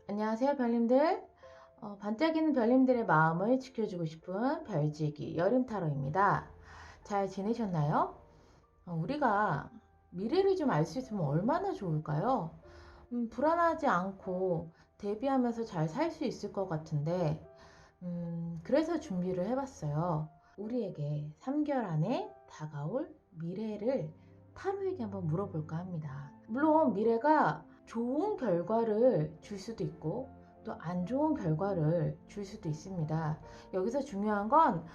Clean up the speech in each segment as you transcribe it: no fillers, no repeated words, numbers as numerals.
안녕하세요, 별님들. 반짝이는 별님들의 마음을 지켜주고 싶은 별지기 여름타로입니다. 잘 지내셨나요? 우리가 미래를 좀 알 수 있으면 얼마나 좋을까요? 불안하지 않고 대비하면서 잘 살 수 있을 것 같은데, 그래서 준비를 해봤어요. 우리에게 3개월 안에 다가올 미래를 타로에게 한번 물어볼까 합니다. 물론 미래가 좋은 결과를 줄 수도 있고 또 안 좋은 결과를 줄 수도 있습니다. 여기서 중요한 건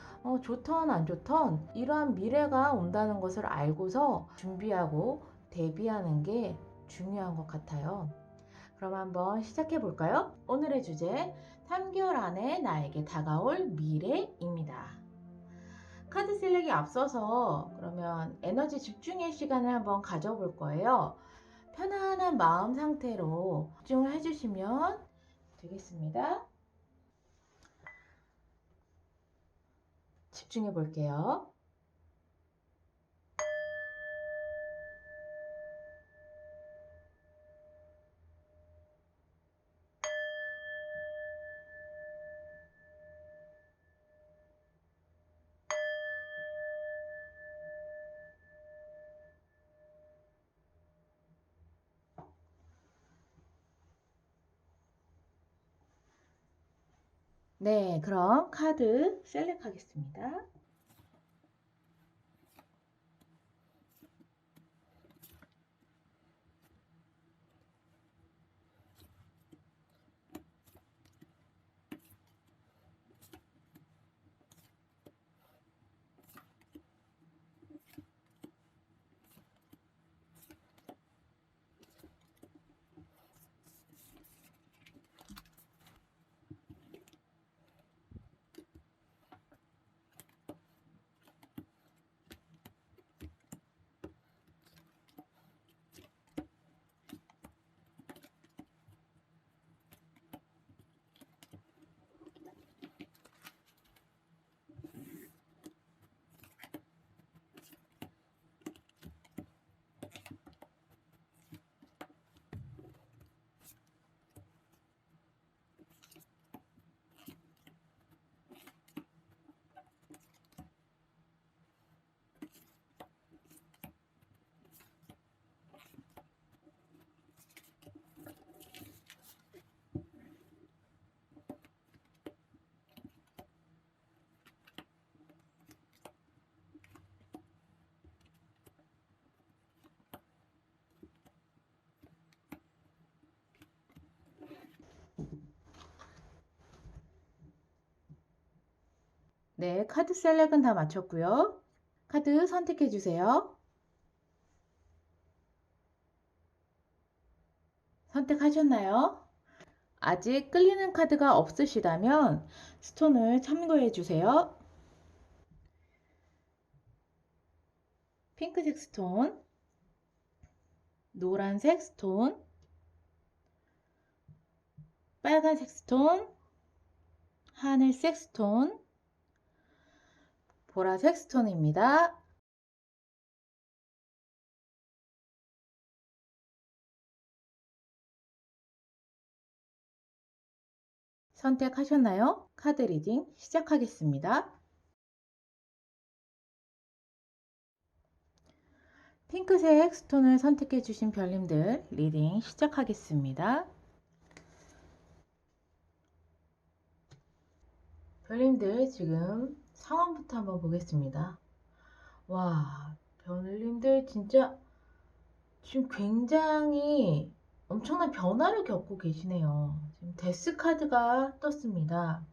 좋던 안 좋던 이러한 미래가 온다는 것을 알고서 준비하고 대비하는 게 중요한 것 같아요. 그럼 한번 시작해 볼까요? 오늘의 주제 3개월 안에 나에게 다가올 미래입니다. 카드 셀렉이 앞서서 그러면 에너지 집중의 시간을 한번 가져볼 거예요. 편안한 마음 상태로 집중을 해주시면 되겠습니다. 집중해 볼게요. 네, 그럼 카드 셀렉 하겠습니다. 네, 카드 셀렉은 다 마쳤고요. 카드 선택해 주세요. 선택하셨나요? 아직 끌리는 카드가 없으시다면 스톤을 참고해 주세요. 핑크색 스톤, 노란색 스톤, 빨간색 스톤, 하늘색 스톤, 보라색 스톤입니다. 선택하셨나요? 카드 리딩 시작하겠습니다. 핑크색 스톤을 선택해 주신 별님들 리딩 시작하겠습니다. 별님들 지금 상황부터 한번 보겠습니다. 와, 별님들 진짜 지금 굉장히 엄청난 변화를 겪고 계시네요. 지금 데스 카드가 떴습니다.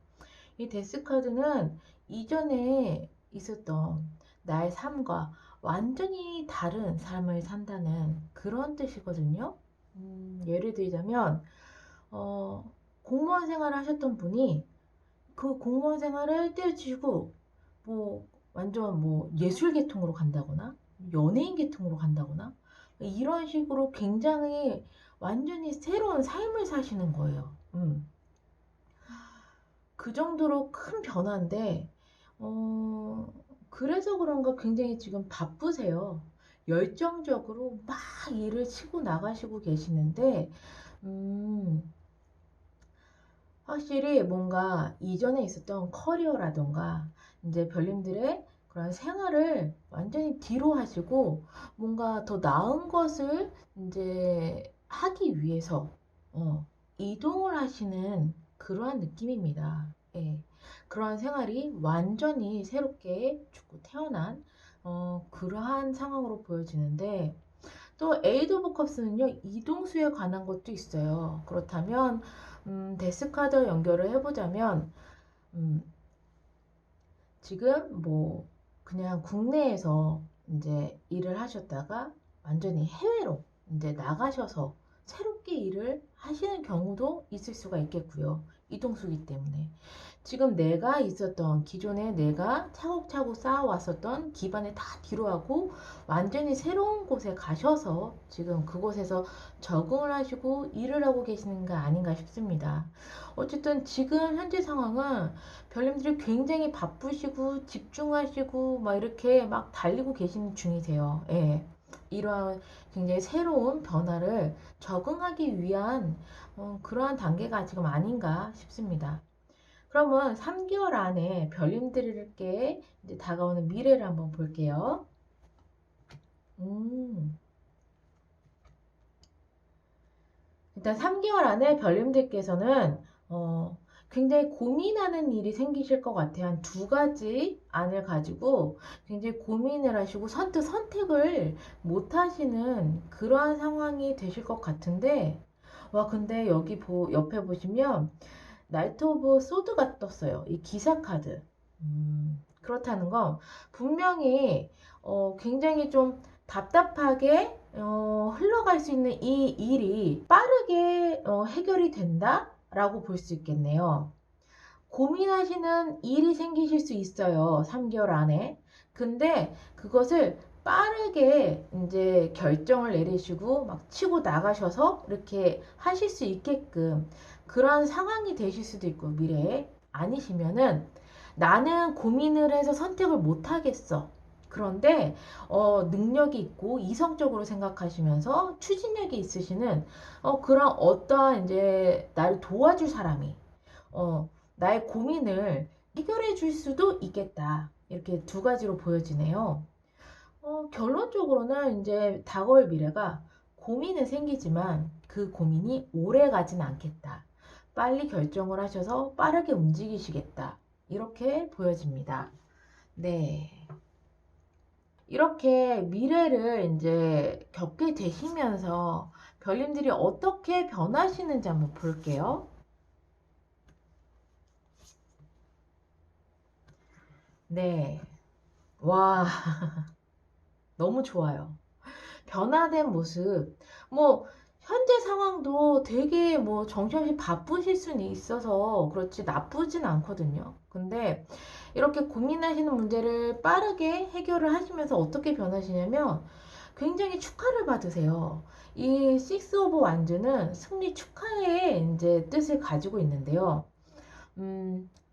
이 데스 카드는 이전에 있었던 나의 삶과 완전히 다른 삶을 산다는 그런 뜻이거든요. 예를 들자면 공무원 생활을 하셨던 분이 그 공무원 생활을 떼어지고 뭐 완전 뭐 예술 계통으로 간다거나 연예인 계통으로 간다거나 이런 식으로 굉장히 완전히 새로운 삶을 사시는 거예요. 그 정도로 큰 변화인데 어, 그래서 그런가 굉장히 지금 바쁘세요. 열정적으로 막 일을 치고 나가시고 계시는데 음, 확실히 뭔가 이전에 있었던 커리어라던가 이제 별님들의 그런 생활을 완전히 뒤로 하시고 뭔가 더 나은 것을 이제 하기 위해서 이동을 하시는 그러한 느낌입니다. 예. 그러한 생활이 완전히 새롭게 죽고 태어난 그러한 상황으로 보여지는데 또 에이드 오브 컵스는요, 이동수에 관한 것도 있어요. 그렇다면, 데스카드 연결을 해보자면, 음, 지금 뭐, 그냥 국내에서 이제 일을 하셨다가 완전히 해외로 이제 나가셔서 새롭게 일을 하시는 경우도 있을 수가 있겠고요. 이동수기 때문에. 지금 내가 있었던 기존에 내가 차곡차곡 쌓아왔었던 기반을 다 뒤로하고 완전히 새로운 곳에 가셔서 지금 그곳에서 적응을 하시고 일을 하고 계시는 게 아닌가 싶습니다. 어쨌든 지금 현재 상황은 별님들이 굉장히 바쁘시고 집중하시고 막 이렇게 막 달리고 계시는 중이세요. 예. 이러한 굉장히 새로운 변화를 적응하기 위한 그러한 단계가 지금 아닌가 싶습니다. 그러면 3개월 안에 별님들께 이제 다가오는 미래를 한번 볼게요. 음, 일단 3개월 안에 별님들께서는 굉장히 고민하는 일이 생기실 것 같아요. 한 두 가지 안을 가지고 굉장히 고민을 하시고 선택을 못 하시는 그러한 상황이 되실 것 같은데, 와, 근데 여기 옆에 보시면 나이트 오브 소드가 떴어요. 이 기사 카드. 그렇다는 건 분명히 굉장히 좀 답답하게 흘러갈 수 있는 이 일이 빠르게 해결이 된다라고 볼 수 있겠네요. 고민하시는 일이 생기실 수 있어요. 3개월 안에. 근데 그것을 빠르게 이제 결정을 내리시고 막 치고 나가셔서 이렇게 하실 수 있게끔 그런 상황이 되실 수도 있고 미래에 아니시면은 나는 고민을 해서 선택을 못 하겠어. 그런데 능력이 있고 이성적으로 생각하시면서 추진력이 있으시는 그런 어떠한 이제 나를 도와줄 사람이 어, 나의 고민을 해결해 줄 수도 있겠다. 이렇게 두 가지로 보여지네요. 결론적으로는 이제 다가올 미래가 고민은 생기지만 그 고민이 오래 가진 않겠다. 빨리 결정을 하셔서 빠르게 움직이시겠다. 이렇게 보여집니다. 네. 이렇게 미래를 이제 겪게 되시면서 별님들이 어떻게 변하시는지 한번 볼게요. 네. 와, 너무 좋아요. 변화된 모습. 뭐, 현재 상황도 되게 뭐 정신없이 바쁘실 수는 있어서 그렇지 나쁘진 않거든요. 근데 이렇게 고민하시는 문제를 빠르게 해결을 하시면서 어떻게 변하시냐면 굉장히 축하를 받으세요. 이 식스 오브 완즈는 승리 축하의 이제 뜻을 가지고 있는데요.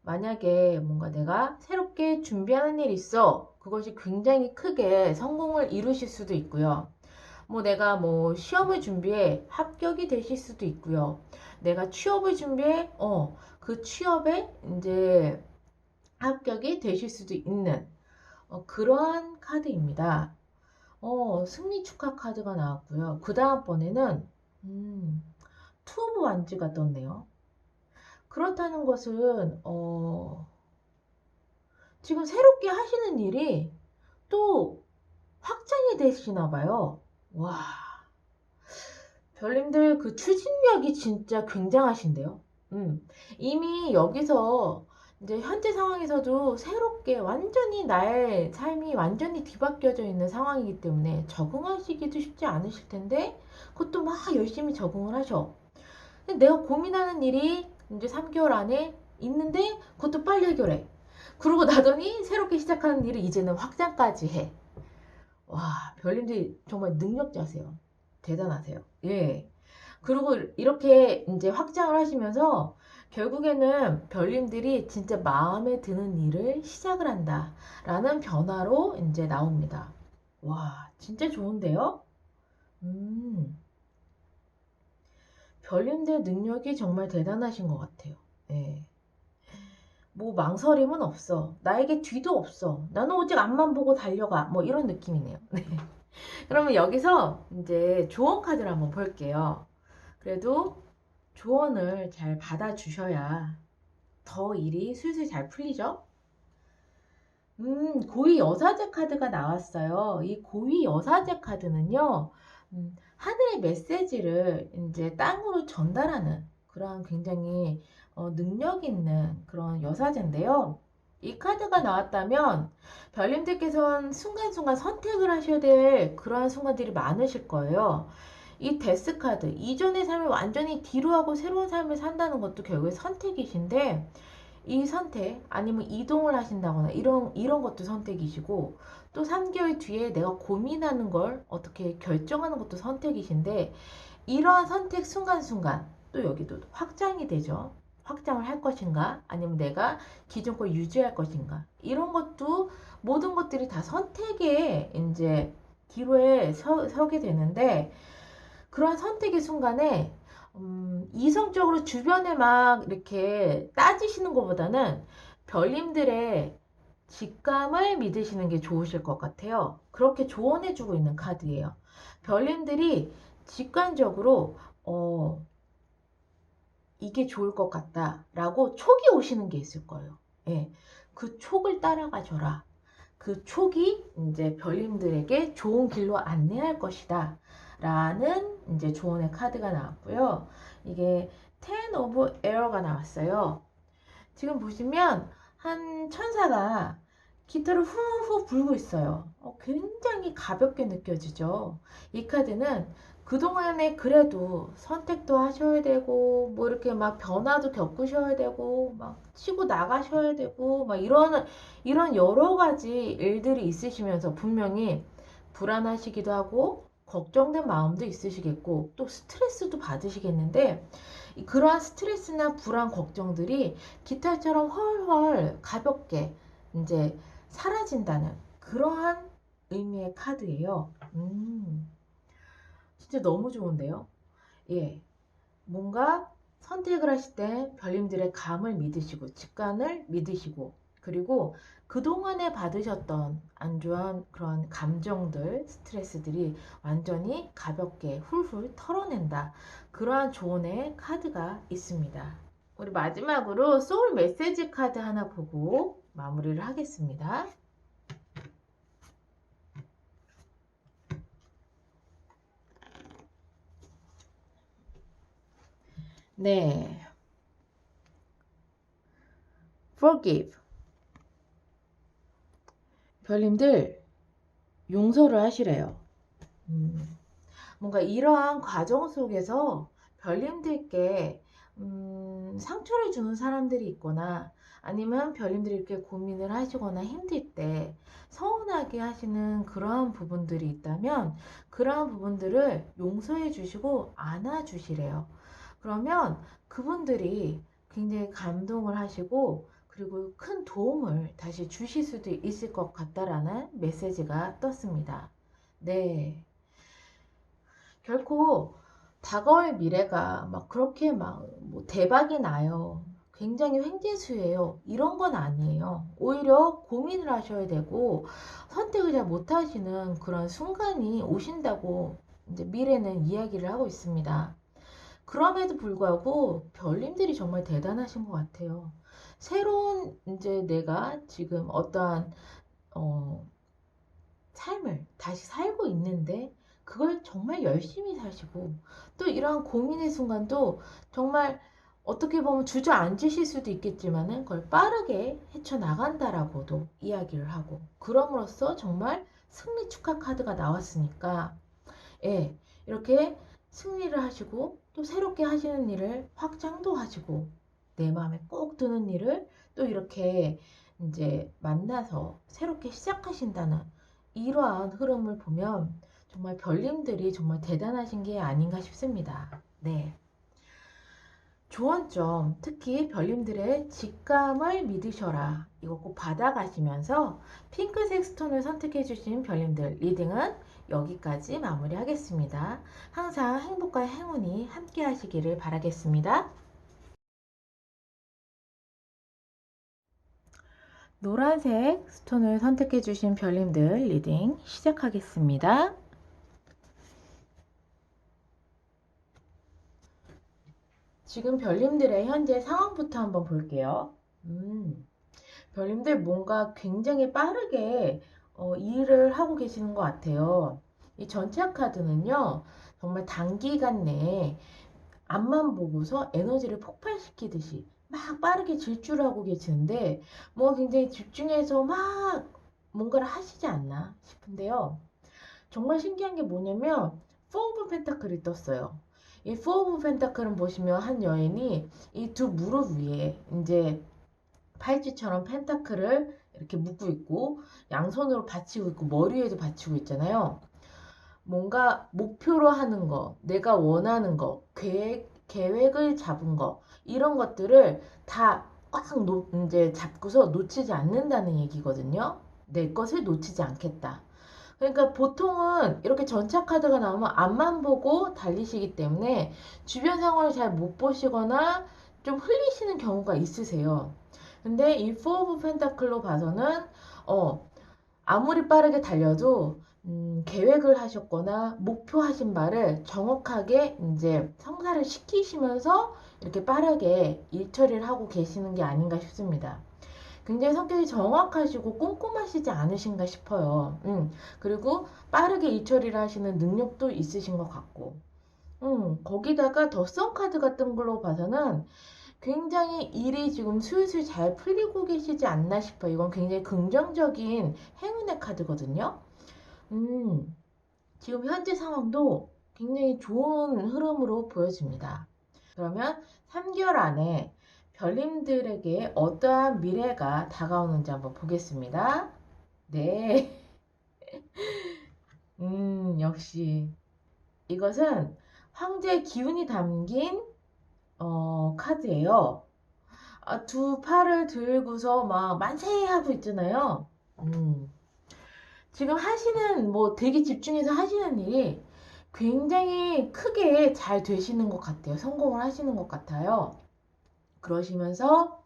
만약에 뭔가 내가 새롭게 준비하는 일이 있어. 그것이 굉장히 크게 성공을 이루실 수도 있고요. 뭐 내가 뭐 시험을 준비해 합격이 되실 수도 있고요. 내가 취업을 준비해 그 취업에 이제 합격이 되실 수도 있는 그러한 카드입니다. 승리 축하 카드가 나왔고요. 그 다음번에는 투 오브 완즈가 떴네요. 그렇다는 것은 지금 새롭게 하시는 일이 또 확장이 되시나 봐요. 와, 별님들 그 추진력이 진짜 굉장하신데요. 이미 여기서 이제 현재 상황에서도 새롭게 완전히 나의 삶이 완전히 뒤바뀌어져 있는 상황이기 때문에 적응하시기도 쉽지 않으실 텐데 그것도 막 열심히 적응을 하셔. 근데 내가 고민하는 일이 이제 3개월 안에 있는데 그것도 빨리 해결해. 그러고 나더니 새롭게 시작하는 일을 이제는 확장까지 해. 와, 별님들 정말 능력자세요. 대단하세요. 예. 그리고 이렇게 이제 확장을 하시면서 결국에는 별님들이 진짜 마음에 드는 일을 시작을 한다. 라는 변화로 이제 나옵니다. 와, 진짜 좋은데요? 음, 별님들 능력이 정말 대단하신 것 같아요. 예. 뭐 망설임은 없어. 나에게 뒤도 없어. 나는 오직 앞만 보고 달려가. 뭐 이런 느낌이네요. 네. 그러면 여기서 이제 조언 카드를 한번 볼게요. 그래도 조언을 잘 받아주셔야 더 일이 술술 잘 풀리죠? 고위 여사제 카드가 나왔어요. 이 고위 여사제 카드는요, 하늘의 메시지를 이제 땅으로 전달하는 그런 굉장히 능력 있는 그런 여사제인데요. 이 카드가 나왔다면 별님들께서는 순간순간 선택을 하셔야 될 그러한 순간들이 많으실 거예요. 이 데스 카드, 이전의 삶을 완전히 뒤로 하고 새로운 삶을 산다는 것도 결국에 선택이신데, 이 선택 아니면 이동을 하신다거나 이런 것도 선택이시고, 또 3개월 뒤에 내가 고민하는 걸 어떻게 결정하는 것도 선택이신데, 이러한 선택 순간순간 또 여기도 확장이 되죠. 확장을 할 것인가 아니면 내가 기존 걸 유지할 것인가, 이런 것도 모든 것들이 다 선택의 이제 기로에 서게 되는데, 그런 선택의 순간에 이성적으로 주변에 막 이렇게 따지시는 것보다는 별님들의 직감을 믿으시는 게 좋으실 것 같아요. 그렇게 조언해주고 있는 카드예요. 별님들이 직관적으로 이게 좋을 것 같다 라고 촉이 오시는 게 있을 거예요. 예, 그 촉을 따라가줘라. 그 촉이 이제 별님들에게 좋은 길로 안내할 것이다 라는 이제 조언의 카드가 나왔고요. 이게 Ten of Air가 나왔어요. 지금 보시면 한 천사가 기타를 후후 불고 있어요. 굉장히 가볍게 느껴지죠. 이 카드는 그동안에 그래도 선택도 하셔야 되고, 뭐 이렇게 막 변화도 겪으셔야 되고, 막 치고 나가셔야 되고, 막 이런 여러 가지 일들이 있으시면서 분명히 불안하시기도 하고, 걱정된 마음도 있으시겠고, 또 스트레스도 받으시겠는데, 그러한 스트레스나 불안, 걱정들이 깃털처럼 헐헐 가볍게 이제 사라진다는 그러한 의미의 카드예요. 진짜 너무 좋은데요? 예. 뭔가 선택을 하실 때 별님들의 감을 믿으시고, 직관을 믿으시고, 그리고 그동안에 받으셨던 안 좋은 그런 감정들, 스트레스들이 완전히 가볍게 훌훌 털어낸다. 그러한 조언의 카드가 있습니다. 우리 마지막으로 소울 메시지 카드 하나 보고 마무리를 하겠습니다. 네. Forgive. 별님들 용서를 하시래요. 뭔가 이러한 과정 속에서 별님들께 상처를 주는 사람들이 있거나, 아니면 별님들이 이렇게 고민을 하시거나 힘들 때 서운하게 하시는 그러한 부분들이 있다면, 그러한 부분들을 용서해 주시고 안아 주시래요. 그러면 그분들이 굉장히 감동을 하시고, 그리고 큰 도움을 다시 주실 수도 있을 것 같다라는 메시지가 떴습니다. 네. 결코 다가올 미래가 막 그렇게 막 뭐 대박이 나요. 굉장히 횡재수예요. 이런 건 아니에요. 오히려 고민을 하셔야 되고 선택을 잘 못하시는 그런 순간이 오신다고 이제 미래는 이야기를 하고 있습니다. 그럼에도 불구하고 별님들이 정말 대단하신 것 같아요. 새로운 이제 내가 지금 어떠한 어, 삶을 다시 살고 있는데, 그걸 정말 열심히 사시고, 또 이러한 고민의 순간도 정말 어떻게 보면 주저앉으실 수도 있겠지만은 그걸 빠르게 헤쳐나간다라고도 이야기를 하고, 그럼으로써 정말 승리 축하 카드가 나왔으니까, 예, 이렇게 승리를 하시고 또 새롭게 하시는 일을 확장도 하시고, 내 마음에 꼭 드는 일을 또 이렇게 이제 만나서 새롭게 시작하신다는 이러한 흐름을 보면 정말 별님들이 정말 대단하신 게 아닌가 싶습니다. 네. 조언점, 특히 별님들의 직감을 믿으셔라. 이거 꼭 받아가시면서 핑크색 스톤을 선택해 주신 별님들 리딩은 여기까지 마무리하겠습니다. 항상 행복과 행운이 함께 하시기를 바라겠습니다. 노란색 스톤을 선택해 주신 별님들 리딩 시작하겠습니다. 지금 별님들의 현재 상황부터 한번 볼게요. 별님들 뭔가 굉장히 빠르게 일을 하고 계시는 것 같아요. 이 전체 카드는요, 정말 단기간 내에 앞만 보고서 에너지를 폭발시키듯이 막 빠르게 질주를 하고 계시는데, 뭐 굉장히 집중해서 막 뭔가를 하시지 않나 싶은데요. 정말 신기한 게 뭐냐면, 포 오브 펜타클이 떴어요. 이 포 오브 펜타클은 보시면 한 여인이 이 두 무릎 위에 이제 팔찌처럼 펜타클을 이렇게 묶고 있고, 양손으로 받치고 있고, 머리 위에도 받치고 있잖아요. 뭔가 목표로 하는 거, 내가 원하는 거, 계획을 잡은 거, 이런 것들을 다 꽉 이제 잡고서 놓치지 않는다는 얘기거든요. 내 것을 놓치지 않겠다. 그러니까 보통은 이렇게 전차 카드가 나오면 앞만 보고 달리시기 때문에 주변 상황을 잘 못 보시거나 좀 흘리시는 경우가 있으세요. 근데 이 포 오브 펜타클로 봐서는 아무리 빠르게 달려도 계획을 하셨거나 목표하신 바를 정확하게 이제 성사를 시키시면서 이렇게 빠르게 일 처리를 하고 계시는 게 아닌가 싶습니다. 굉장히 성격이 정확하시고 꼼꼼하시지 않으신가 싶어요. 그리고 빠르게 일 처리를 하시는 능력도 있으신 것 같고. 거기다가 더선 카드 같은 걸로 봐서는 굉장히 일이 지금 슬슬 잘 풀리고 계시지 않나 싶어요. 이건 굉장히 긍정적인 행운의 카드거든요. 음, 지금 현재 상황도 굉장히 좋은 흐름으로 보여집니다. 그러면 3개월 안에 별님들에게 어떠한 미래가 다가오는지 한번 보겠습니다. 네. 역시. 이것은 황제의 기운이 담긴 카드예요. 두 팔을 들고서 막 만세 하고 있잖아요. 지금 하시는, 뭐 되게 집중해서 하시는 일이 굉장히 크게 잘 되시는 것 같아요. 성공을 하시는 것 같아요. 그러시면서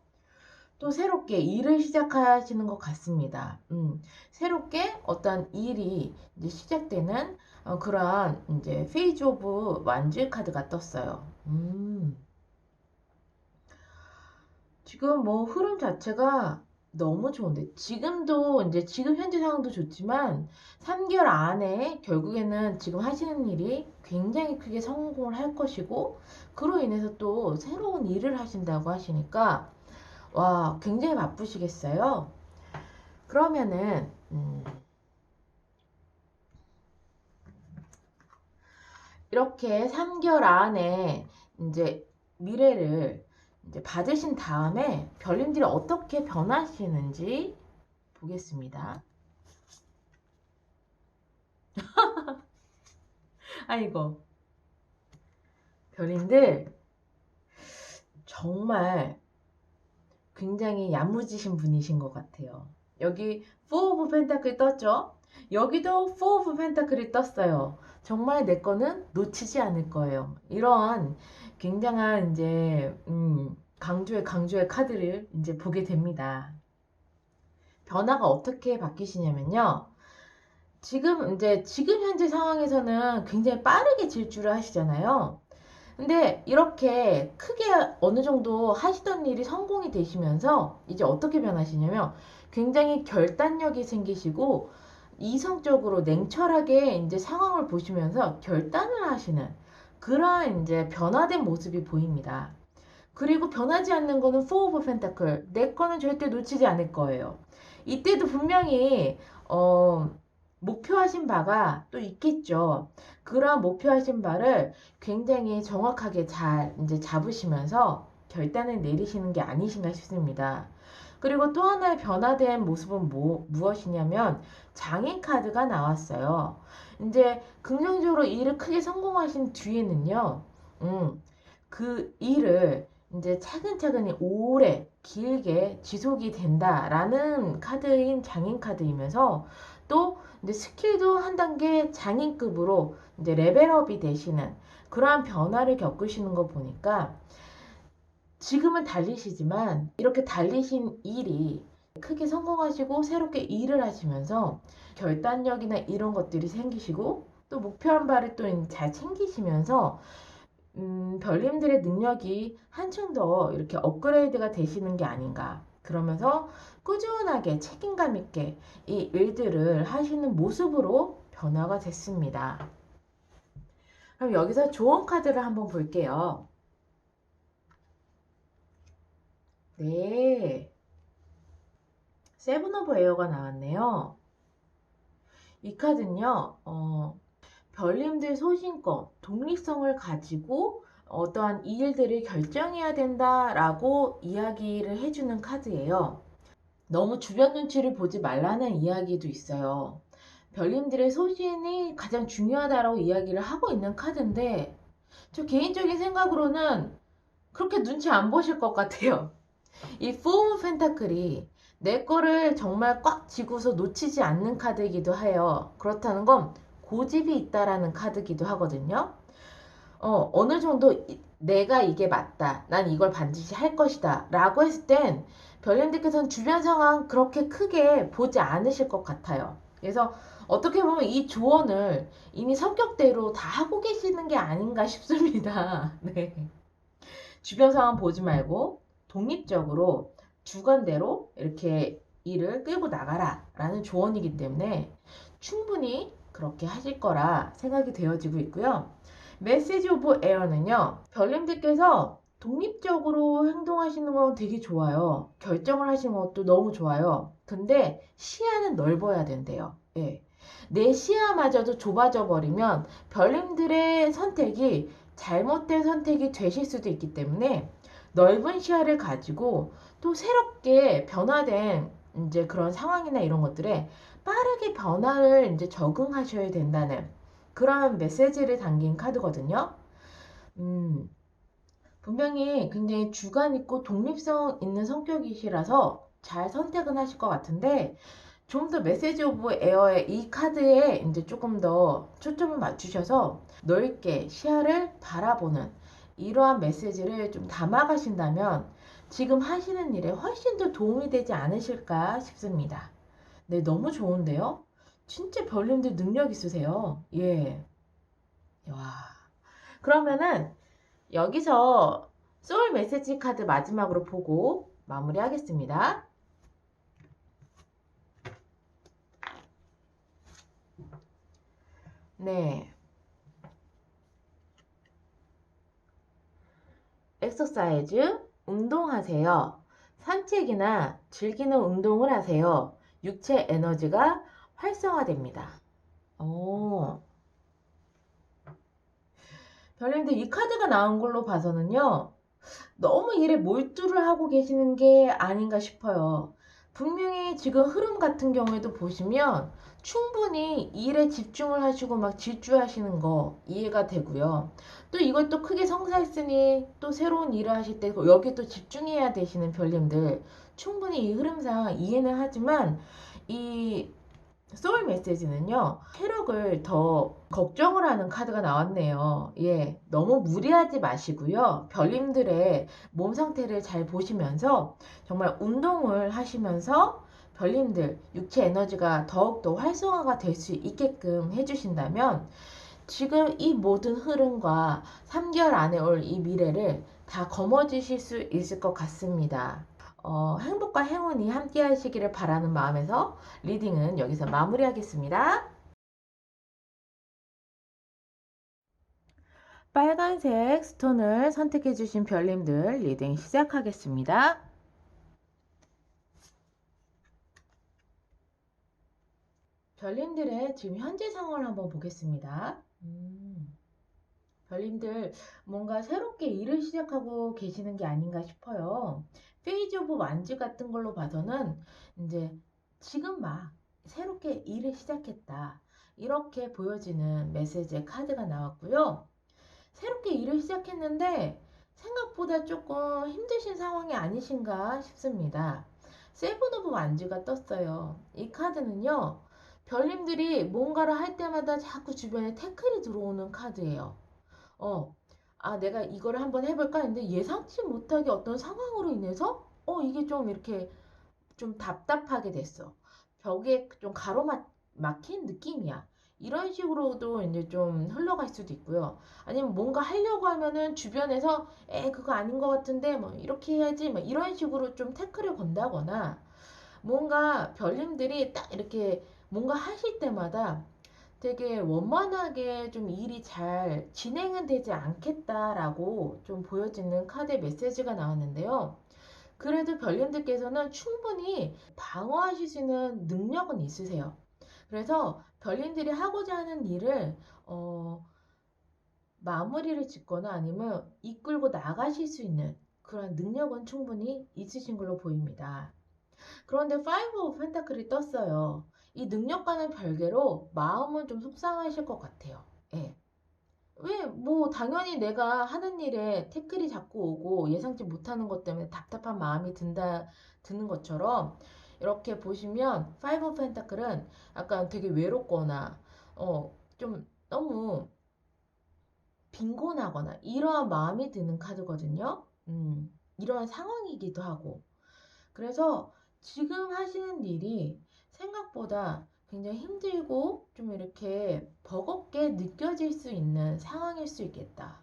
또 새롭게 일을 시작하시는 것 같습니다. 새롭게 어떤 일이 이제 시작되는 그러한 이제 페이즈 오브 완주 카드가 떴어요. 지금 뭐 흐름 자체가 너무 좋은데 지금도 이제 지금 현재 상황도 좋지만 3개월 안에 결국에는 지금 하시는 일이 굉장히 크게 성공을 할 것이고 그로 인해서 또 새로운 일을 하신다고 하시니까 와 굉장히 바쁘시겠어요. 그러면은 이렇게 3개월 안에 이제 미래를 이제 받으신 다음에 별님들이 어떻게 변하시는지 보겠습니다. 아이고, 별님들 정말 굉장히 야무지신 분이신 것 같아요. 여기 4 오브 펜타클 떴죠? 여기도 4 오브 펜타클이 떴어요. 정말 내 거는 놓치지 않을 거예요. 이러한 굉장한 이제 강조의 카드를 이제 보게 됩니다. 변화가 어떻게 바뀌시냐면요. 지금 현재 상황에서는 굉장히 빠르게 질주를 하시잖아요. 근데 이렇게 크게 어느 정도 하시던 일이 성공이 되시면서 이제 어떻게 변하시냐면 굉장히 결단력이 생기시고 이성적으로 냉철하게 이제 상황을 보시면서 결단을 하시는 그런 이제 변화된 모습이 보입니다. 그리고 변하지 않는 거는 4 오브 펜타클. 내 거는 절대 놓치지 않을 거예요. 이때도 분명히 목표하신 바가 또 있겠죠. 그런 목표하신 바를 굉장히 정확하게 잘 이제 잡으시면서 결단을 내리시는 게 아니신가 싶습니다. 그리고 또 하나의 변화된 모습은 무엇이냐면 장인 카드가 나왔어요. 이제 긍정적으로 일을 크게 성공하신 뒤에는요, 그 일을 이제 차근차근히 오래 길게 지속이 된다라는 카드인 장인 카드이면서 또 이제 스킬도 한 단계 장인급으로 이제 레벨업이 되시는 그러한 변화를 겪으시는 거 보니까 지금은 달리시지만 이렇게 달리신 일이 크게 성공하시고 새롭게 일을 하시면서 결단력이나 이런 것들이 생기시고 또 목표한 바를 또 잘 챙기시면서 별님들의 능력이 한층 더 이렇게 업그레이드가 되시는 게 아닌가. 그러면서 꾸준하게 책임감 있게 이 일들을 하시는 모습으로 변화가 됐습니다. 그럼 여기서 조언 카드를 한번 볼게요. 네. 세븐 오브 에어가 나왔네요. 이 카드는요, 별님들 소신껏 독립성을 가지고 어떠한 일들을 결정해야 된다라고 이야기를 해주는 카드예요. 너무 주변 눈치를 보지 말라는 이야기도 있어요. 별님들의 소신이 가장 중요하다고 이야기를 하고 있는 카드인데, 저 개인적인 생각으로는 그렇게 눈치 안 보실 것 같아요. 이 포 오브 펜타클이 내 거를 정말 꽉 쥐고서 놓치지 않는 카드이기도 해요. 그렇다는 건 고집이 있다라는 카드이기도 하거든요. 어느 정도 내가 이게 맞다. 난 이걸 반드시 할 것이다. 라고 했을 땐 별님들께서는 주변 상황 그렇게 크게 보지 않으실 것 같아요. 그래서 어떻게 보면 이 조언을 이미 성격대로 다 하고 계시는 게 아닌가 싶습니다. 네. 주변 상황 보지 말고 독립적으로 주관대로 이렇게 일을 끌고 나가라 라는 조언이기 때문에 충분히 그렇게 하실 거라 생각이 되어지고 있고요. 메시지 오브 에어는요, 별님들께서 독립적으로 행동하시는 건 되게 좋아요. 결정을 하시는 것도 너무 좋아요. 근데 시야는 넓어야 된대요. 예. 내 시야마저도 좁아져 버리면 별님들의 선택이 잘못된 선택이 되실 수도 있기 때문에 넓은 시야를 가지고 또 새롭게 변화된 이제 그런 상황이나 이런 것들에 빠르게 변화를 이제 적응하셔야 된다는 그런 메시지를 담긴 카드거든요. 음, 분명히 굉장히 주관 있고 독립성 있는 성격이시라서 잘 선택은 하실 것 같은데 좀 더 메시지 오브 에어의 이 카드에 이제 조금 더 초점을 맞추셔서 넓게 시야를 바라보는 이러한 메시지를 좀 담아가신다면 지금 하시는 일에 훨씬 더 도움이 되지 않으실까 싶습니다. 네, 너무 좋은데요? 진짜 별님들 능력 있으세요. 예. 와. 그러면은 여기서 소울 메시지 카드 마지막으로 보고 마무리하겠습니다. 네. 엑서사이즈, 운동하세요. 산책이나 즐기는 운동을 하세요. 육체 에너지가 활성화됩니다. 오, 별님들 이 카드가 나온 걸로 봐서는요. 너무 일에 몰두를 하고 계시는 게 아닌가 싶어요. 분명히 지금 흐름 같은 경우에도 보시면 충분히 일에 집중을 하시고 막 질주하시는 거 이해가 되고요. 또 이걸 또 크게 성사했으니 또 새로운 일을 하실 때 여기 또 집중해야 되시는 별님들 충분히 이 흐름상 이해는 하지만 이 소울 메시지는요, 체력을 더 걱정을 하는 카드가 나왔네요. 예, 너무 무리하지 마시고요. 별님들의 몸 상태를 잘 보시면서 정말 운동을 하시면서 별님들 육체 에너지가 더욱더 활성화가 될 수 있게끔 해주신다면 지금 이 모든 흐름과 3개월 안에 올 이 미래를 다 거머쥐실 수 있을 것 같습니다. 행복과 행운이 함께 하시기를 바라는 마음에서 리딩은 여기서 마무리하겠습니다. 빨간색 스톤을 선택해주신 별님들 리딩 시작하겠습니다. 별님들의 지금 현재 상황을 한번 보겠습니다. 별님들 뭔가 새롭게 일을 시작하고 계시는 게 아닌가 싶어요. 페이지 오브 완즈 같은 걸로 봐서는 이제 지금 막 새롭게 일을 시작했다. 이렇게 보여지는 메시지의 카드가 나왔고요. 새롭게 일을 시작했는데 생각보다 조금 힘드신 상황이 아니신가 싶습니다. 세븐 오브 완즈가 떴어요. 이 카드는요. 별님들이 뭔가를 할 때마다 자꾸 주변에 태클이 들어오는 카드예요. 어, 내가 이거를 한번 해볼까 했는데 예상치 못하게 어떤 상황으로 인해서 이게 좀 이렇게 좀 답답하게 됐어. 벽에 좀 가로막힌 느낌이야. 이런 식으로도 이제 좀 흘러갈 수도 있고요. 아니면 뭔가 하려고 하면은 주변에서 그거 아닌 것 같은데 뭐 이렇게 해야지 뭐 이런 식으로 좀 태클을 건다거나 뭔가 별님들이 딱 이렇게 뭔가 하실 때마다 되게 원만하게 좀 일이 잘 진행은 되지 않겠다라고 좀 보여지는 카드의 메시지가 나왔는데요. 그래도 별님들께서는 충분히 방어하실 수 있는 능력은 있으세요. 그래서 별님들이 하고자 하는 일을 마무리를 짓거나 아니면 이끌고 나가실 수 있는 그런 능력은 충분히 있으신 걸로 보입니다. 그런데 파이브 오브 펜타클이 떴어요. 이 능력과는 별개로 마음은 좀 속상하실 것 같아요. 예. 왜, 뭐, 당연히 내가 하는 일에 태클이 자꾸 오고 예상치 못하는 것 때문에 답답한 마음이 드는 것처럼, 이렇게 보시면, 파이브 오브 펜타클은 약간 되게 외롭거나, 좀 너무 빈곤하거나, 이러한 마음이 드는 카드거든요. 이러한 상황이기도 하고. 그래서 지금 하시는 일이 생각보다 굉장히 힘들고 좀 이렇게 버겁게 느껴질 수 있는 상황일 수 있겠다.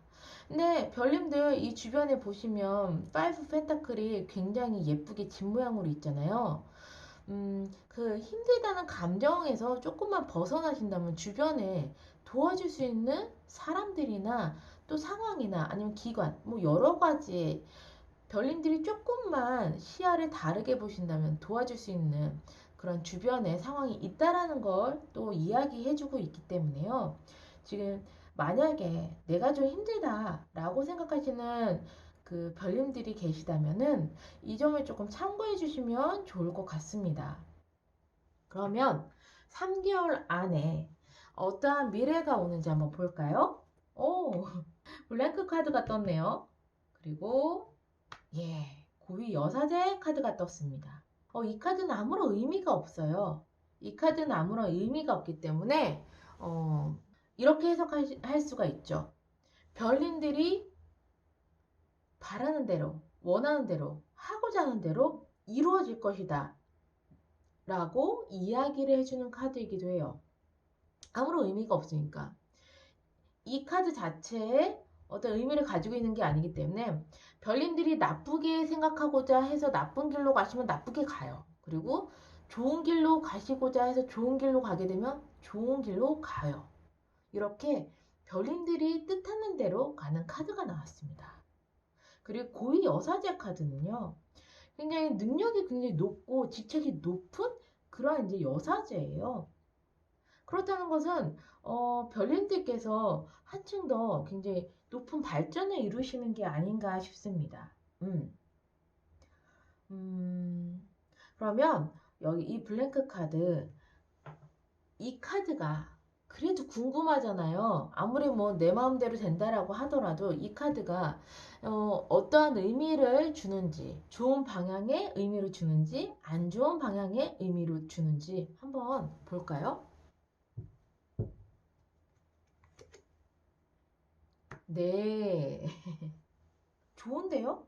근데 별님들 이 주변에 보시면 파이브 펜타클이 굉장히 예쁘게 집 모양으로 있잖아요. 그 힘들다는 감정에서 조금만 벗어나신다면 주변에 도와줄 수 있는 사람들이나 또 상황이나 아니면 기관, 뭐 여러 가지 별님들이 조금만 시야를 다르게 보신다면 도와줄 수 있는 그런 주변의 상황이 있다라는 걸 또 이야기해주고 있기 때문에요. 지금 만약에 내가 좀 힘들다라고 생각하시는 그 별님들이 계시다면은 이 점을 조금 참고해 주시면 좋을 것 같습니다. 그러면 3개월 안에 어떠한 미래가 오는지 한번 볼까요? 오, 블랭크 카드가 떴네요. 그리고 고위 여사제 카드가 떴습니다. 이 카드는 아무런 의미가 없어요. 이 카드는 아무런 의미가 없기 때문에, 이렇게 해석할 수가 있죠. 별님들이 바라는 대로, 원하는 대로, 하고자 하는 대로 이루어질 것이다. 라고 이야기를 해주는 카드이기도 해요. 아무런 의미가 없으니까. 이 카드 자체에 어떤 의미를 가지고 있는 게 아니기 때문에 별님들이 나쁘게 생각하고자 해서 나쁜 길로 가시면 나쁘게 가요. 그리고 좋은 길로 가시고자 해서 좋은 길로 가게 되면 좋은 길로 가요. 이렇게 별님들이 뜻하는 대로 가는 카드가 나왔습니다. 그리고 고위 여사제 카드는요. 굉장히 능력이 굉장히 높고 직책이 높은 그런 이제 여사제예요. 그렇다는 것은 별님들께서 한층 더 굉장히 높은 발전을 이루시는 게 아닌가 싶습니다. 음, 음, 그러면 여기 이 블랭크 카드, 이 카드가 그래도 궁금하잖아요. 아무리 뭐 내 마음대로 된다라고 하더라도 이 카드가 어떠한 의미를 주는지, 좋은 방향의 의미를 주는지, 안 좋은 방향의 의미를 주는지 한번 볼까요? 네. 좋은데요?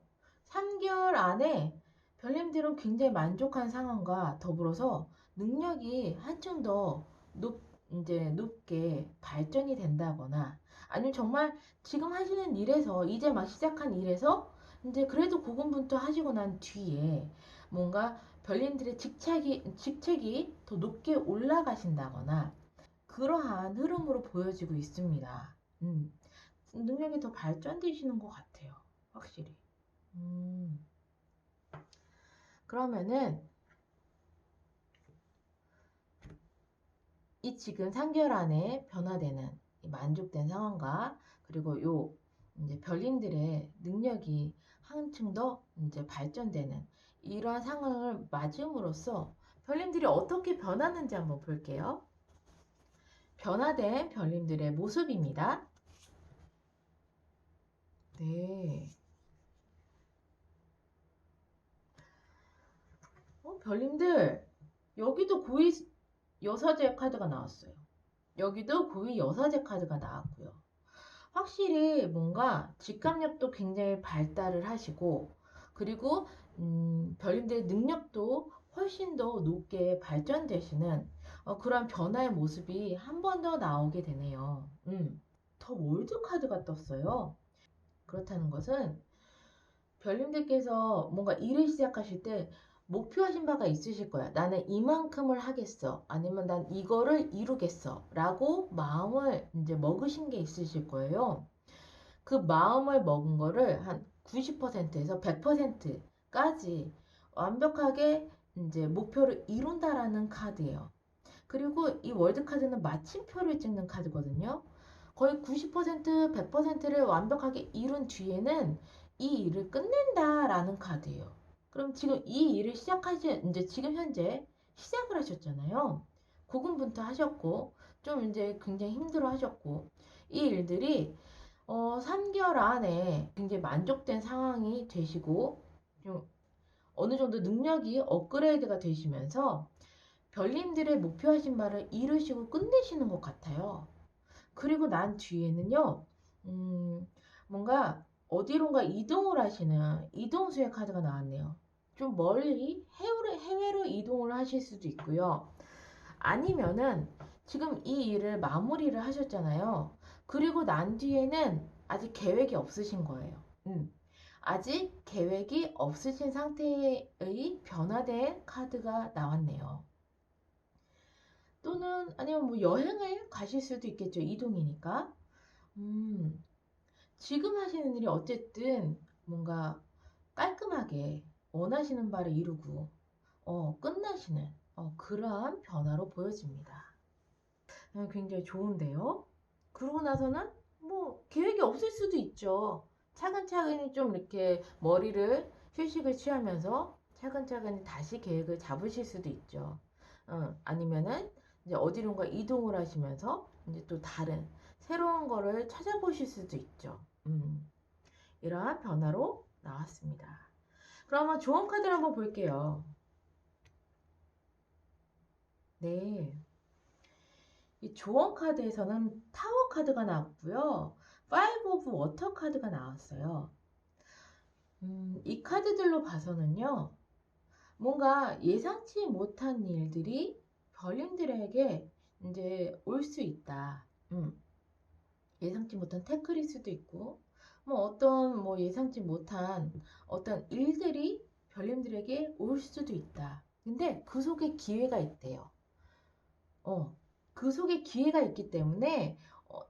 3개월 안에 별님들은 굉장히 만족한 상황과 더불어서 능력이 한층 더 이제 높게 발전이 된다거나 아니면 정말 지금 하시는 일에서 이제 막 시작한 일에서 이제 그래도 고군분투 하시고 난 뒤에 뭔가 별님들의 직책이 더 높게 올라가신다거나 그러한 흐름으로 보여지고 있습니다. 능력이 더 발전되시는 것 같아요. 확실히. 음, 그러면은 이 지금 3개월 안에 변화되는 이 만족된 상황과 그리고 요 이제 별님들의 능력이 한층 더 이제 발전되는 이러한 상황을 맞음으로써 별님들이 어떻게 변하는지 한번 볼게요. 변화된 별님들의 모습입니다. 네. 별님들 여기도 고위 여사제 카드가 나왔어요. 여기도 고위 여사제 카드가 나왔고요. 확실히 뭔가 직감력도 굉장히 발달을 하시고 그리고 별님들의 능력도 훨씬 더 높게 발전되시는 그런 변화의 모습이 한 번 더 나오게 되네요. 더 월드 카드가 떴어요. 그렇다는 것은 별님들께서 뭔가 일을 시작하실 때 목표하신 바가 있으실 거야. 나는 이만큼을 하겠어. 아니면 난 이거를 이루겠어. 라고 마음을 이제 먹으신 게 있으실 거예요. 그 마음을 먹은 거를 한 90%에서 100%까지 완벽하게 이제 목표를 이룬다라는 카드예요. 그리고 이 월드카드는 마침표를 찍는 카드거든요. 거의 90%, 100%를 완벽하게 이룬 뒤에는 이 일을 끝낸다라는 카드예요. 그럼 지금 이 일을 이제 지금 현재 시작을 하셨잖아요. 고군분투 하셨고, 좀 이제 굉장히 힘들어 하셨고, 이 일들이 3개월 안에 굉장히 만족된 상황이 되시고, 좀 어느 정도 능력이 업그레이드가 되시면서 별님들의 목표하신 바를 이루시고 끝내시는 것 같아요. 그리고 난 뒤에는요, 뭔가 어디론가 이동을 하시는 이동수의 카드가 나왔네요. 좀 멀리 해외로 이동을 하실 수도 있고요. 아니면은 지금 이 일을 마무리를 하셨잖아요. 그리고 난 뒤에는 아직 계획이 없으신 거예요. 아직 계획이 없으신 상태의 변화된 카드가 나왔네요. 또는 아니면 뭐 여행을 가실 수도 있겠죠. 이동이니까. 음, 지금 하시는 일이 어쨌든 뭔가 깔끔하게 원하시는 바를 이루고 끝나시는 그러한 변화로 보여집니다. 굉장히 좋은데요. 그러고 나서는 뭐 계획이 없을 수도 있죠. 차근차근히 좀 이렇게 머리를 휴식을 취하면서 차근차근히 다시 계획을 잡으실 수도 있죠. 아니면은 이제 어디론가 이동을 하시면서 이제 또 다른 새로운 거를 찾아보실 수도 있죠. 이러한 변화로 나왔습니다. 그러면 좋은 카드를 한번 볼게요. 네. 이 조언 카드에서는 타워 카드가 나왔고요. 파이브 오브 워터 카드가 나왔어요. 이 카드들로 봐서는요. 뭔가 예상치 못한 일들이 별님들에게 이제 올 수 있다. 예상치 못한 태클일 수도 있고, 뭐 어떤 뭐 예상치 못한 어떤 일들이 별님들에게 올 수도 있다. 근데 그 속에 기회가 있대요. 그 속에 기회가 있기 때문에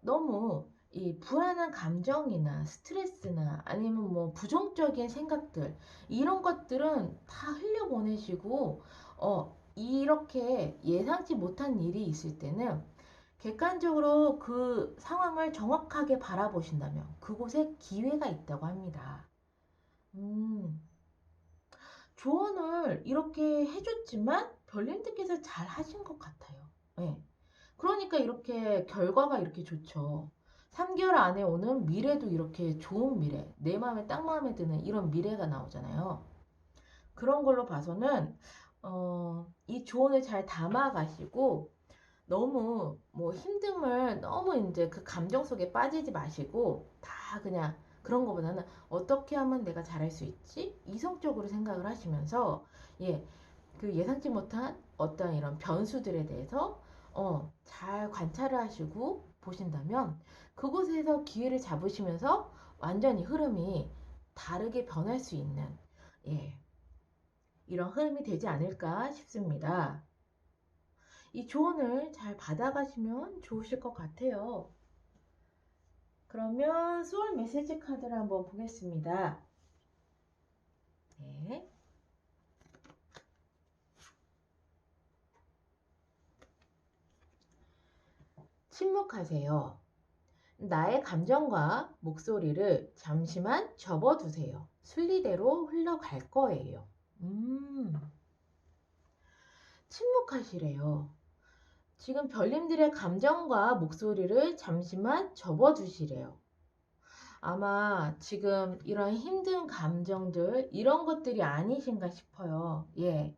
너무 이 불안한 감정이나 스트레스나 아니면 뭐 부정적인 생각들 이런 것들은 다 흘려보내시고 이렇게 예상치 못한 일이 있을 때는 객관적으로 그 상황을 정확하게 바라보신다면 그곳에 기회가 있다고 합니다. 음, 조언을 이렇게 해줬지만 별님들께서 잘 하신 것 같아요. 네. 그러니까 이렇게 결과가 이렇게 좋죠. 3개월 안에 오는 미래도 이렇게 좋은 미래, 내 마음에 딱 마음에 드는 이런 미래가 나오잖아요. 그런 걸로 봐서는 이 조언을 잘 담아가시고 너무 뭐 힘듦을 너무 이제 그 감정 속에 빠지지 마시고 다 그냥 그런 거보다는 어떻게 하면 내가 잘할 수 있지? 이성적으로 생각을 하시면서 예, 그 예상치 못한 어떤 이런 변수들에 대해서 잘 관찰을 하시고 보신다면 그곳에서 기회를 잡으시면서 완전히 흐름이 다르게 변할 수 있는 예, 이런 흐름이 되지 않을까 싶습니다. 이 조언을 잘 받아가시면 좋으실 것 같아요. 그러면 소울 메시지 카드를 한번 보겠습니다. 네. 침묵하세요. 나의 감정과 목소리를 잠시만 접어두세요. 순리대로 흘러갈 거예요. 침묵하시래요. 지금 별님들의 감정과 목소리를 잠시만 접어두시래요. 아마 지금 이런 힘든 감정들, 이런 것들이 아니신가 싶어요. 예.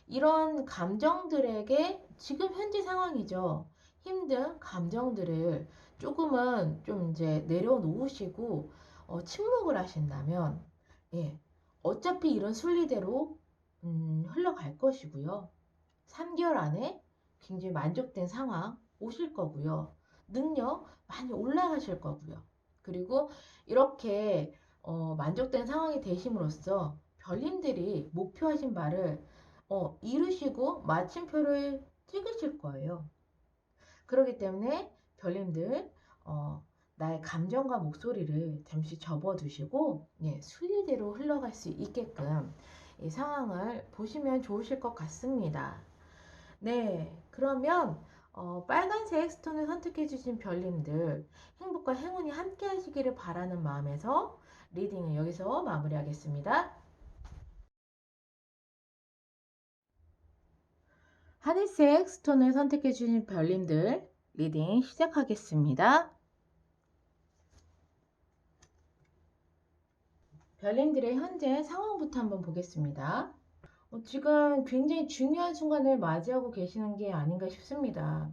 이런 감정들에게 지금 현재 상황이죠. 힘든 감정들을 조금은 좀 이제 내려놓으시고 침묵을 하신다면 예. 어차피 이런 순리대로 흘러갈 것이고요. 3개월 안에 굉장히 만족된 상황 오실 거고요. 능력 많이 올라가실 거고요. 그리고 이렇게 만족된 상황이 되심으로써 별님들이 목표하신 바를 이루시고 마침표를 찍으실 거예요. 그렇기 때문에 별님들 나의 감정과 목소리를 잠시 접어두시고 순리대로 흘러갈 수 있게끔 이 상황을 보시면 좋으실 것 같습니다. 네, 그러면 빨간색 스톤을 선택해 주신 별님들 행복과 행운이 함께 하시기를 바라는 마음에서 리딩을 여기서 마무리하겠습니다. 하늘색 스톤을 선택해 주신 별님들 리딩 시작하겠습니다. 별님들의 현재 상황부터 한번 보겠습니다. 지금 굉장히 중요한 순간을 맞이하고 계시는 게 아닌가 싶습니다.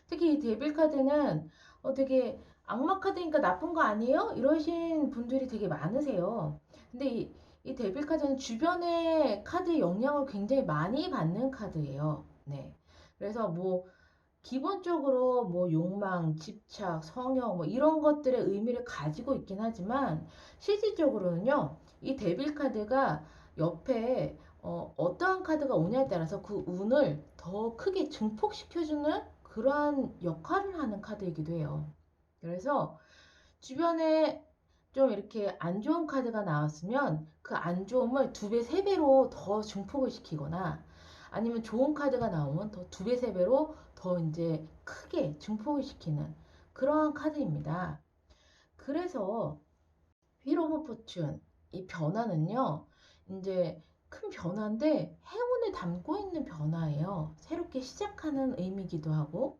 특히 이 데빌 카드는 되게 악마 카드니까 나쁜 거 아니에요? 이러신 분들이 되게 많으세요. 근데 이 데빌 카드는 주변의 카드의 영향을 굉장히 많이 받는 카드예요. 네. 그래서 뭐 기본적으로 뭐 욕망, 집착, 성욕 뭐 이런 것들의 의미를 가지고 있긴 하지만 실질적으로는요. 이 데빌 카드가 옆에 어떠한 카드가 오냐에 따라서 그 운을 더 크게 증폭시켜주는 그러한 역할을 하는 카드이기도 해요. 그래서 주변에 좀 이렇게 안 좋은 카드가 나왔으면 그 안 좋음을 2배, 3배로 더 증폭을 시키거나 아니면 좋은 카드가 나오면 더 2배, 3배로 더 이제 크게 증폭을 시키는 그러한 카드입니다. 그래서 휠 오브 포춘 이 변화는요. 이제 큰 변화인데 행운을 담고 있는 변화예요. 새롭게 시작하는 의미이기도 하고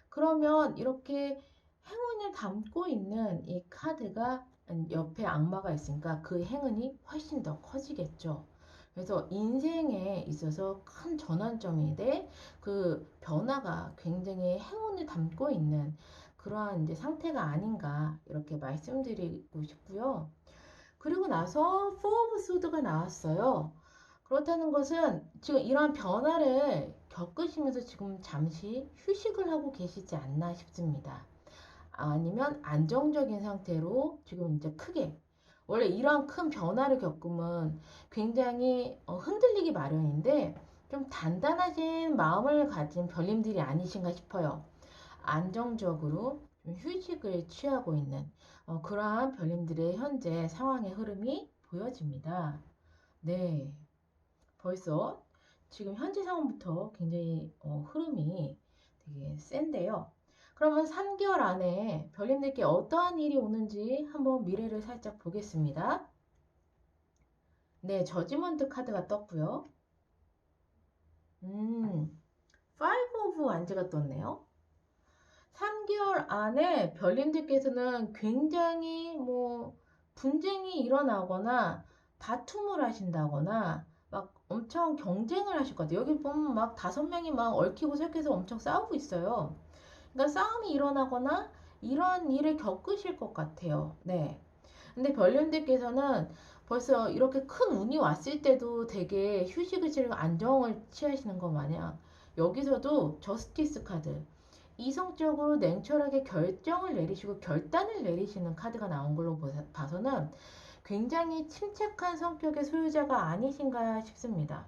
그러면 이렇게 행운을 담고 있는 이 카드가 옆에 악마가 있으니까 그 행운이 훨씬 더 커지겠죠. 그래서 인생에 있어서 큰 전환점이 돼 그 변화가 굉장히 행운을 담고 있는 그러한 이제 상태가 아닌가 이렇게 말씀드리고 싶고요. 그리고 나서 포 오브 소드가 나왔어요. 그렇다는 것은 지금 이러한 변화를 겪으시면서 지금 잠시 휴식을 하고 계시지 않나 싶습니다. 아니면 안정적인 상태로 지금 이제 크게 원래 이러한 큰 변화를 겪으면 굉장히 흔들리기 마련인데 좀 단단하신 마음을 가진 별님들이 아니신가 싶어요. 안정적으로 좀 휴식을 취하고 있는 그러한 별님들의 현재 상황의 흐름이 보여집니다. 네. 벌써 지금 현재 상황부터 굉장히 흐름이 되게 센데요. 그러면 3개월 안에 별님들께 어떠한 일이 오는지 한번 미래를 살짝 보겠습니다. 네, 저지먼트 카드가 떴고요. 5 오브 완즈가 떴네요. 3개월 안에 별님들께서는 굉장히 뭐 분쟁이 일어나거나 다툼을 하신다거나 막 엄청 경쟁을 하실 것 같아요. 여기 보면 막 5명이 막 얽히고 설켜서 엄청 싸우고 있어요. 그러니까 싸움이 일어나거나 이러한 일을 겪으실 것 같아요. 네. 근데 별님들께서는 벌써 이렇게 큰 운이 왔을 때도 되게 휴식을 취하고 안정을 취하시는 것 마냥 여기서도 저스티스 카드 이성적으로 냉철하게 결정을 내리시고 결단을 내리시는 카드가 나온 걸로 봐서는 굉장히 침착한 성격의 소유자가 아니신가 싶습니다.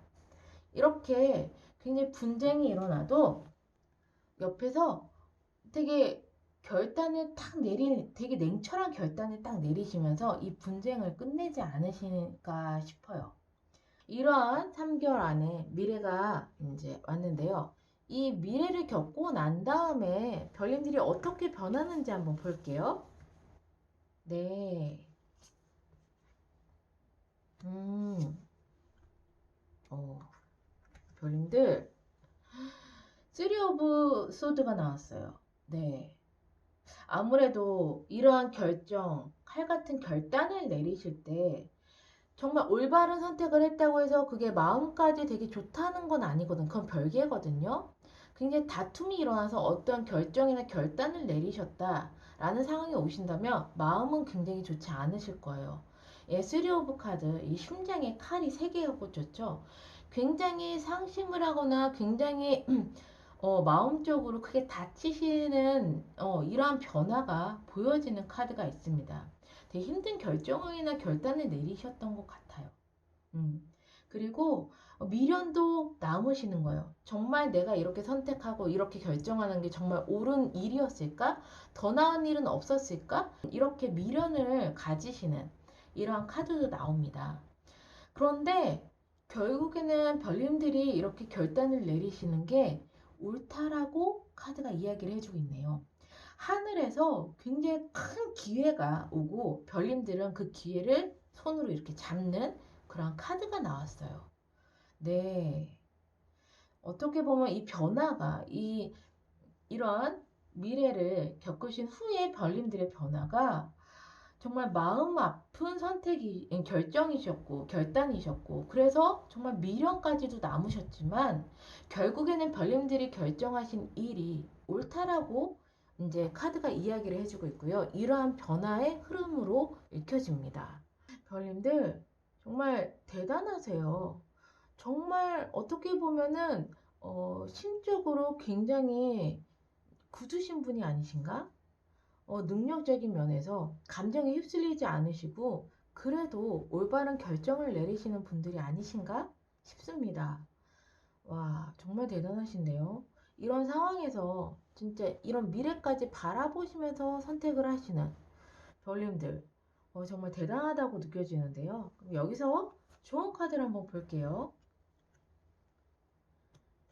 이렇게 굉장히 분쟁이 일어나도 옆에서 되게 되게 냉철한 결단을 딱 내리시면서 이 분쟁을 끝내지 않으실까 싶어요. 이러한 3개월 안에 미래가 이제 왔는데요. 이 미래를 겪고 난 다음에 별님들이 어떻게 변하는지 한번 볼게요. 네. 음, 어, 별님들, 3 오브 소드가 나왔어요. 네. 아무래도 이러한 결정, 칼 같은 결단을 내리실 때 정말 올바른 선택을 했다고 해서 그게 마음까지 되게 좋다는 건 아니거든. 그건 별개거든요. 굉장히 다툼이 일어나서 어떠한 결정이나 결단을 내리셨다라는 상황이 오신다면 마음은 굉장히 좋지 않으실 거예요. 예, 3 오브 카드, 이 심장에 칼이 3개가 꽂혔죠. 굉장히 상심을 하거나 굉장히 마음적으로 크게 다치시는 이러한 변화가 보여지는 카드가 있습니다. 되게 힘든 결정이나 결단을 내리셨던 것 같아요. 음. 그리고 미련도 남으시는 거예요. 정말 내가 이렇게 선택하고 이렇게 결정하는 게 정말 옳은 일이었을까? 더 나은 일은 없었을까? 이렇게 미련을 가지시는 이러한 카드도 나옵니다. 그런데 결국에는 별님들이 이렇게 결단을 내리시는 게 옳다라고 카드가 이야기를 해주고 있네요. 하늘에서 굉장히 큰 기회가 오고 별님들은 그 기회를 손으로 이렇게 잡는 그런 카드가 나왔어요. 네. 어떻게 보면 이 변화가, 이런 미래를 겪으신 후에 별님들의 변화가 정말 마음 아픈 결정이셨고, 결단이셨고, 그래서 정말 미련까지도 남으셨지만, 결국에는 별님들이 결정하신 일이 옳다라고 이제 카드가 이야기를 해주고 있고요. 이러한 변화의 흐름으로 읽혀집니다. 별님들, 정말 대단하세요. 정말 어떻게 보면은, 심적으로 굉장히 굳으신 분이 아니신가? 능력적인 면에서 감정에 휩쓸리지 않으시고 그래도 올바른 결정을 내리시는 분들이 아니신가 싶습니다. 와, 정말 대단하신데요. 이런 상황에서 진짜 이런 미래까지 바라보시면서 선택을 하시는 별님들, 정말 대단하다고 느껴지는데요. 그럼 여기서 좋은 카드를 한번 볼게요.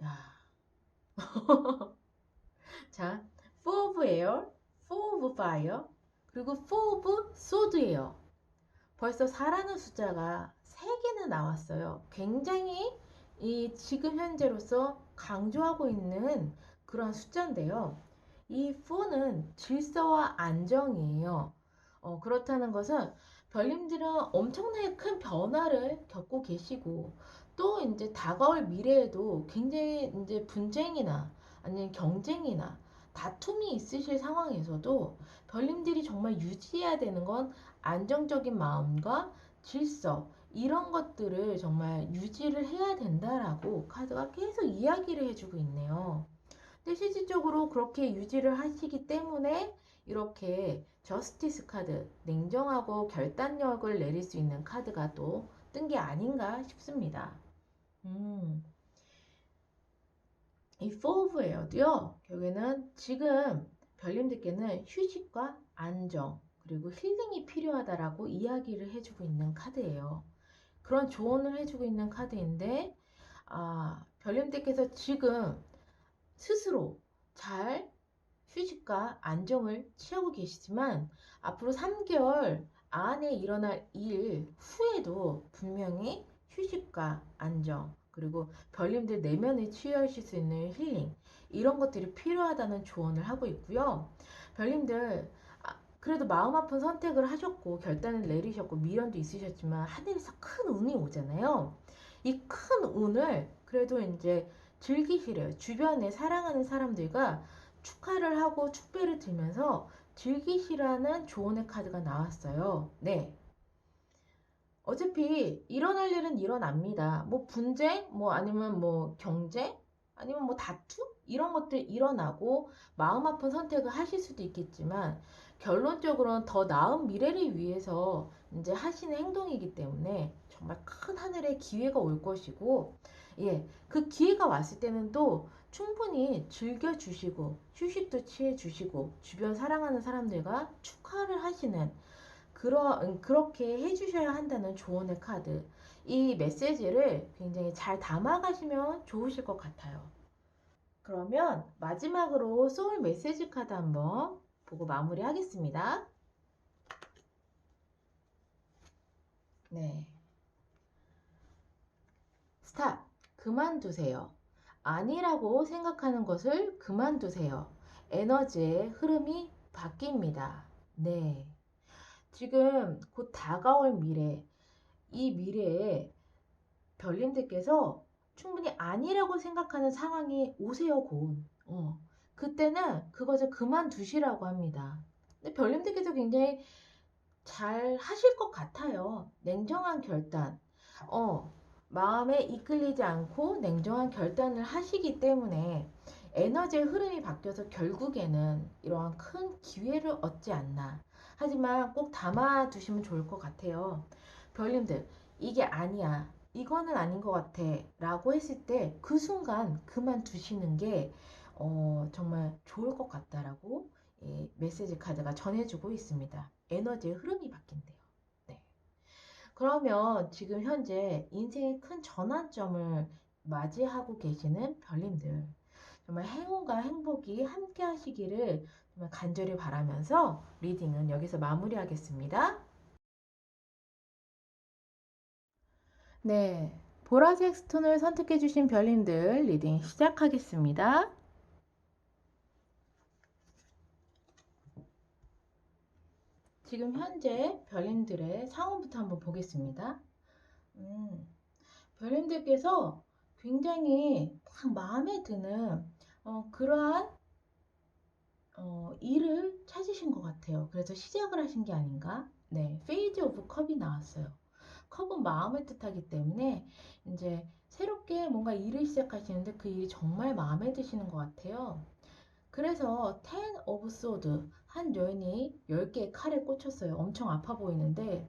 야, 자, Four of Air, Four of Fire, 그리고 Four of Sword예요. 벌써 4라는 숫자가 3개나 나왔어요. 굉장히 이 지금 현재로서 강조하고 있는 그런 숫자인데요. 이 4는 질서와 안정이에요. 그렇다는 것은 별님들은 엄청나게 큰 변화를 겪고 계시고 또 이제 다가올 미래에도 굉장히 이제 분쟁이나 아니면 경쟁이나 다툼이 있으실 상황에서도 별님들이 정말 유지해야 되는 건 안정적인 마음과 질서 이런 것들을 정말 유지를 해야 된다라고 카드가 계속 이야기를 해주고 있네요. 근데 실질적으로 그렇게 유지를 하시기 때문에 이렇게 저스티스 카드, 냉정하고 결단력을 내릴 수 있는 카드가 또 뜬 게 아닌가 싶습니다. 이 Four of Air도요, 결국에는 지금 별님들께는 휴식과 안정, 그리고 힐링이 필요하다라고 이야기를 해주고 있는 카드예요. 그런 조언을 해주고 있는 카드인데, 별님들께서 지금 스스로 잘 휴식과 안정을 취하고 계시지만, 앞으로 3개월 안에 일어날 일 후에도 분명히 휴식과 안정, 그리고 별님들 내면에 취하실 수 있는 힐링, 이런 것들이 필요하다는 조언을 하고 있고요. 별님들, 그래도 마음 아픈 선택을 하셨고, 결단을 내리셨고, 미련도 있으셨지만, 하늘에서 큰 운이 오잖아요. 이 큰 운을 그래도 이제 즐기시래요. 주변에 사랑하는 사람들과 축하를 하고 축배를 들면서 즐기시라는 조언의 카드가 나왔어요. 네. 어차피 일어날 일은 일어납니다. 뭐 분쟁, 뭐 아니면 뭐 경쟁, 아니면 뭐 다툼 이런 것들 일어나고 마음 아픈 선택을 하실 수도 있겠지만 결론적으로는 더 나은 미래를 위해서 이제 하시는 행동이기 때문에 정말 큰 하늘의 기회가 올 것이고 예, 그 기회가 왔을 때는 또 충분히 즐겨주시고 휴식도 취해주시고 주변 사랑하는 사람들과 축하를 하시는 그렇게 해주셔야 한다는 조언의 카드. 이 메시지를 굉장히 잘 담아가시면 좋으실 것 같아요. 그러면 마지막으로 소울 메시지 카드 한번 보고 마무리하겠습니다. 네. 스탑. 그만두세요. 아니라고 생각하는 것을 그만두세요. 에너지의 흐름이 바뀝니다. 네. 지금 곧 다가올 미래, 이 미래에 별님들께서 충분히 아니라고 생각하는 상황이 오세요, 곧. 그때는 그것을 그만두시라고 합니다. 근데 별님들께서 굉장히 잘 하실 것 같아요. 냉정한 결단. 어, 마음에 이끌리지 않고 냉정한 결단을 하시기 때문에 에너지의 흐름이 바뀌어서 결국에는 이러한 큰 기회를 얻지 않나. 하지만 꼭 담아두시면 좋을 것 같아요. 별님들, 이게 아니야. 이거는 아닌 것 같아. 라고 했을 때 그 순간 그만두시는 게 정말 좋을 것 같다라고 메시지 카드가 전해주고 있습니다. 에너지의 흐름이 바뀐대요. 네. 그러면 지금 현재 인생의 큰 전환점을 맞이하고 계시는 별님들, 정말 행운과 행복이 함께 하시기를 정말 간절히 바라면서 리딩은 여기서 마무리하겠습니다. 네, 보라색 스톤을 선택해주신 별님들 리딩 시작하겠습니다. 지금 현재 별님들의 상황부터 한번 보겠습니다. 별님들께서 굉장히 딱 마음에 드는 그러한 일을 찾으신 것 같아요. 그래서 시작을 하신 게 아닌가? 네, 페이지 오브 컵이 나왔어요. 컵은 마음을 뜻하기 때문에 이제 새롭게 뭔가 일을 시작하시는데 그 일이 정말 마음에 드시는 것 같아요. 그래서 텐 오브 소드, 한 여인이 10개의 칼에 꽂혔어요. 엄청 아파 보이는데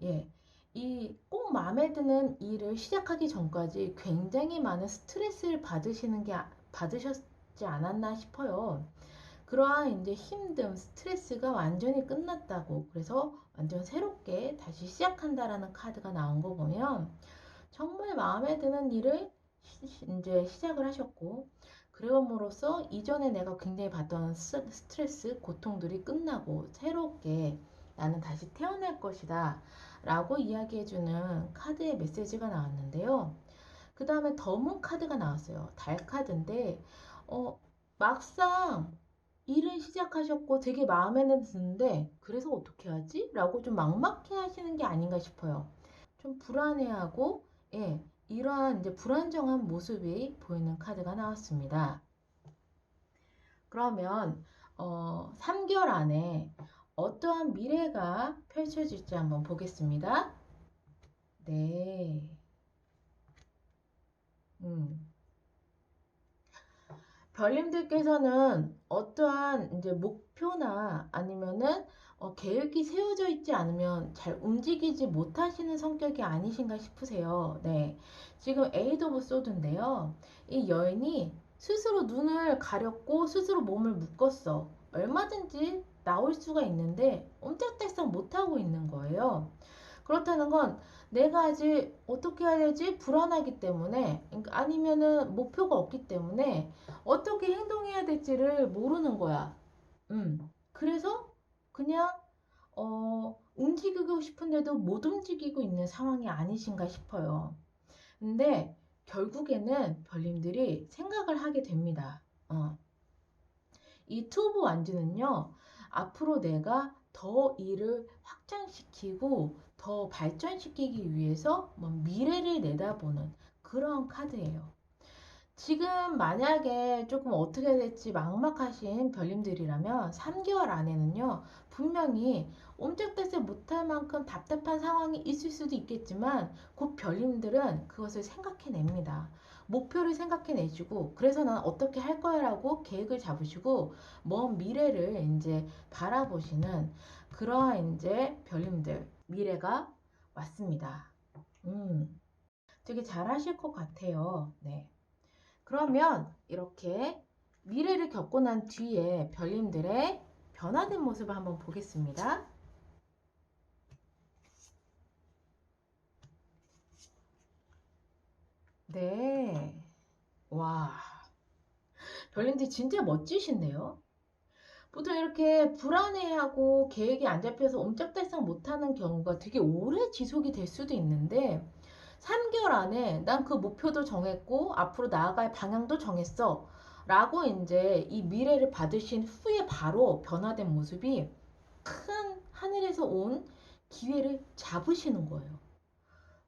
예, 이 꼭 마음에 드는 일을 시작하기 전까지 굉장히 많은 스트레스를 받으셨지 않았나 싶어요. 그러한 이제 힘듦, 스트레스가 완전히 끝났다고, 그래서 완전 새롭게 다시 시작한다라는 카드가 나온 거 보면 정말 마음에 드는 일을 이제 시작을 하셨고, 그럼으로써 이전에 내가 굉장히 받던 스트레스, 고통들이 끝나고 새롭게 나는 다시 태어날 것이다 라고 이야기해주는 카드의 메시지가 나왔는데요. 그 다음에 더문 카드가 나왔어요. 달 카드인데 막상 일을 시작하셨고 되게 마음에는 드는데 그래서 어떻게 하지? 라고 좀 막막해 하시는 게 아닌가 싶어요. 좀 불안해하고 예, 이러한 이제 불안정한 모습이 보이는 카드가 나왔습니다. 그러면 3개월 안에 어떠한 미래가 펼쳐질지 한번 보겠습니다. 네. 음. 별님들께서는 어떠한 이제 목표나 아니면은 계획이 세워져 있지 않으면 잘 움직이지 못하시는 성격이 아니신가 싶으세요. 네. 지금 에이드 오브 소드인데요. 이 여인이 스스로 눈을 가렸고 스스로 몸을 묶었어. 얼마든지 나올 수가 있는데 옴짝달싹 못하고 있는 거예요. 그렇다는 건 내가 아직 어떻게 해야 될지 불안하기 때문에 아니면은 목표가 없기 때문에 어떻게 행동해야 될지를 모르는 거야. 그래서 그냥 움직이고 싶은데도 못 움직이고 있는 상황이 아니신가 싶어요. 근데 결국에는 별님들이 생각을 하게 됩니다. 이 투브 완즈는요, 앞으로 내가 더 일을 확장시키고 더 발전시키기 위해서 뭐 미래를 내다보는 그런 카드예요. 지금 만약에 조금 어떻게 해야 될지 막막하신 별님들이라면 3개월 안에는요, 분명히 옴짝달싹 못할 만큼 답답한 상황이 있을 수도 있겠지만, 곧 별님들은 그것을 생각해냅니다. 목표를 생각해내시고, 그래서 난 어떻게 할 거야라고 계획을 잡으시고, 먼 미래를 이제 바라보시는 그러한 이제 별님들, 미래가 왔습니다. 되게 잘 하실 것 같아요. 네. 그러면 이렇게 미래를 겪고 난 뒤에 별님들의 변화된 모습을 한번 보겠습니다. 네. 와. 별님들 진짜 멋지신데요? 보통 이렇게 불안해하고 계획이 안 잡혀서 옴짝달싹 못하는 경우가 되게 오래 지속이 될 수도 있는데 3개월 안에 난 그 목표도 정했고 앞으로 나아갈 방향도 정했어 라고 이제 이 미래를 받으신 후에 바로 변화된 모습이 큰 하늘에서 온 기회를 잡으시는 거예요.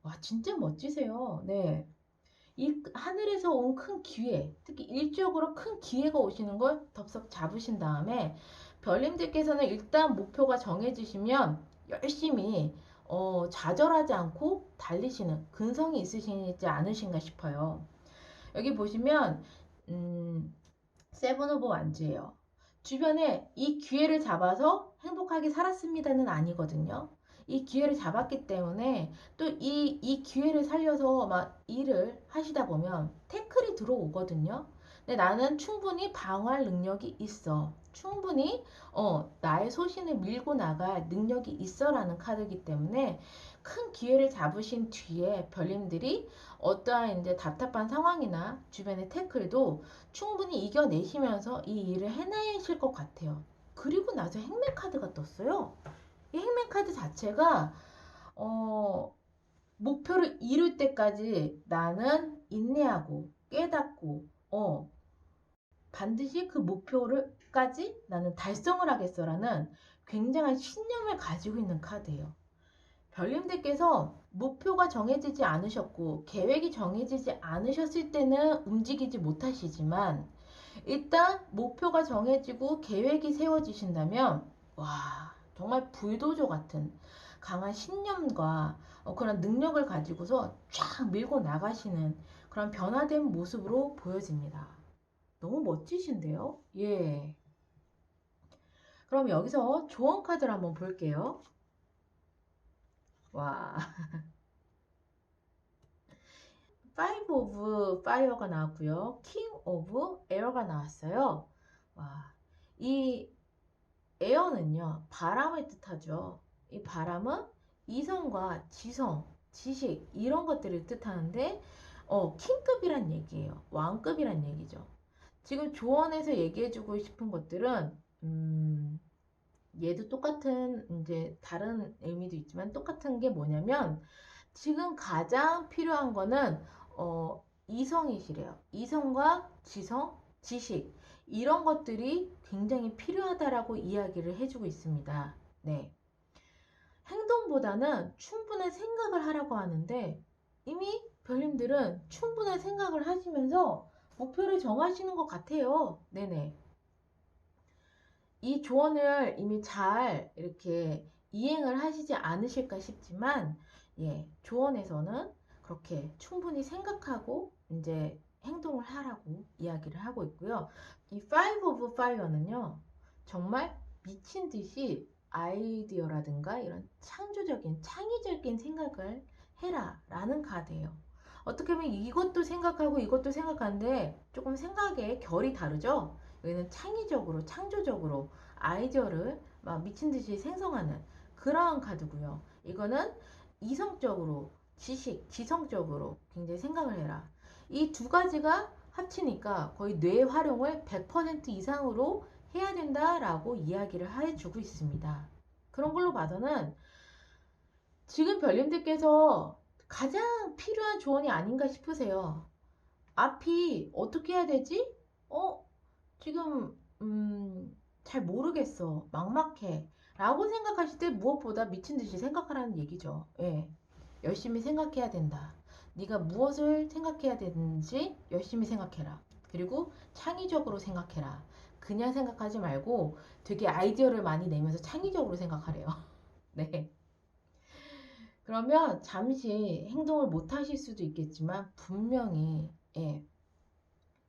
와, 진짜 멋지세요. 네. 이 하늘에서 온 큰 기회, 특히 일적으로 큰 기회가 오시는 걸 덥석 잡으신 다음에 별님들께서는 일단 목표가 정해지시면 열심히 좌절하지 않고 달리시는 근성이 있으시지 않으신가 싶어요. 여기 보시면 세븐 오브 완즈예요. 주변에 이 기회를 잡아서 행복하게 살았습니다는 아니거든요. 이 기회를 잡았기 때문에 또 이 기회를 살려서 막 일을 하시다 보면 태클이 들어오거든요. 근데 나는 충분히 방어할 능력이 있어. 충분히 나의 소신을 밀고 나갈 능력이 있어라는 카드이기 때문에 큰 기회를 잡으신 뒤에 별님들이 어떠한 이제 답답한 상황이나 주변의 태클도 충분히 이겨내시면서 이 일을 해내실 것 같아요. 그리고 나서 행맨 카드가 떴어요. 이 행맨 카드 자체가 목표를 이룰 때까지 나는 인내하고 깨닫고 반드시 그 목표를까지 나는 달성을 하겠어라는 굉장한 신념을 가지고 있는 카드예요. 별님들께서 목표가 정해지지 않으셨고 계획이 정해지지 않으셨을 때는 움직이지 못하시지만 일단 목표가 정해지고 계획이 세워지신다면 와 정말 불도저 같은 강한 신념과 그런 능력을 가지고서 쫙 밀고 나가시는 그런 변화된 모습으로 보여집니다. 너무 멋지신데요? 예. 그럼 여기서 조언 카드를 한번 볼게요. 와. Five of Fire가 나왔고요. King of Air가 나왔어요. 와, 이 에어는요, 바람을 뜻하죠. 이 바람은 이성과 지성, 지식 이런 것들을 뜻하는데 킹급이란 얘기예요. 왕급이란 얘기죠. 지금 조언에서 얘기해주고 싶은 것들은 얘도 똑같은 이제 다른 의미도 있지만 똑같은 게 뭐냐면 지금 가장 필요한 거는 이성이시래요. 이성과 지성, 지식 이런 것들이 굉장히 필요하다라고 이야기를 해주고 있습니다. 네. 행동보다는 충분한 생각을 하라고 하는데 이미 별님들은 충분한 생각을 하시면서 목표를 정하시는 것 같아요. 네네. 이 조언을 이미 잘 이렇게 이행을 하시지 않으실까 싶지만 예, 조언에서는 그렇게 충분히 생각하고 이제 행동을 하라고 이야기를 하고 있고요. 이 Five of Fire는요. 정말 미친 듯이 아이디어라든가 이런 창조적인 창의적인 생각을 해라 라는 카드예요. 어떻게 보면 이것도 생각하고 이것도 생각하는데 조금 생각의 결이 다르죠. 여기는 창의적으로 창조적으로 아이디어를 막 미친 듯이 생성하는 그러한 카드고요. 이거는 이성적으로 지식, 지성적으로 굉장히 생각을 해라. 이 두 가지가 합치니까 거의 뇌 활용을 100% 이상으로 해야 된다라고 이야기를 해주고 있습니다. 그런 걸로 봐서는 지금 별님들께서 가장 필요한 조언이 아닌가 싶으세요. 앞이 어떻게 해야 되지? 지금 잘 모르겠어. 막막해. 라고 생각하실 때 무엇보다 미친 듯이 생각하라는 얘기죠. 예. 열심히 생각해야 된다. 네가 무엇을 생각해야 되는지 열심히 생각해라. 그리고 창의적으로 생각해라. 그냥 생각하지 말고 되게 아이디어를 많이 내면서 창의적으로 생각하래요. 네. 그러면 잠시 행동을 못 하실 수도 있겠지만 분명히 예,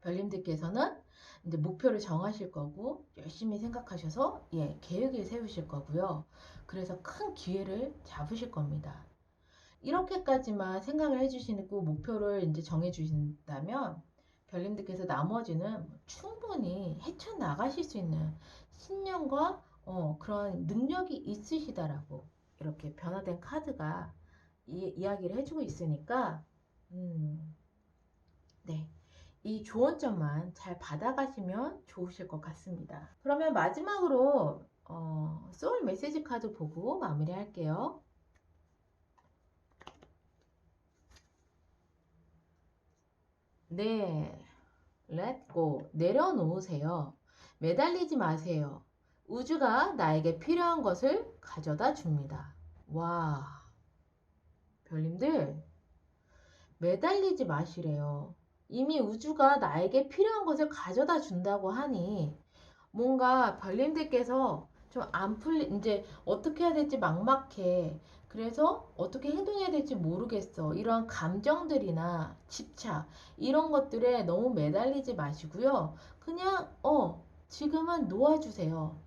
별님들께서는 이제 목표를 정하실 거고 열심히 생각하셔서 예, 계획을 세우실 거고요. 그래서 큰 기회를 잡으실 겁니다. 이렇게까지만 생각을 해주시고 목표를 이제 정해주신다면 별님들께서 나머지는 충분히 헤쳐나가실 수 있는 신념과 그런 능력이 있으시다라고 이렇게 변화된 카드가 이야기를 해주고 있으니까 네. 이 조언점만 잘 받아가시면 좋으실 것 같습니다. 그러면 마지막으로 소울 메시지 카드 보고 마무리할게요. 네, let go. 내려놓으세요. 매달리지 마세요. 우주가 나에게 필요한 것을 가져다 줍니다. 와, 별님들, 매달리지 마시래요. 이미 우주가 나에게 필요한 것을 가져다 준다고 하니 뭔가 별님들께서 좀 안 이제 어떻게 해야 될지 막막해. 그래서 어떻게 행동해야 될지 모르겠어. 이러한 감정들이나 집착, 이런 것들에 너무 매달리지 마시고요. 그냥, 지금은 놓아주세요.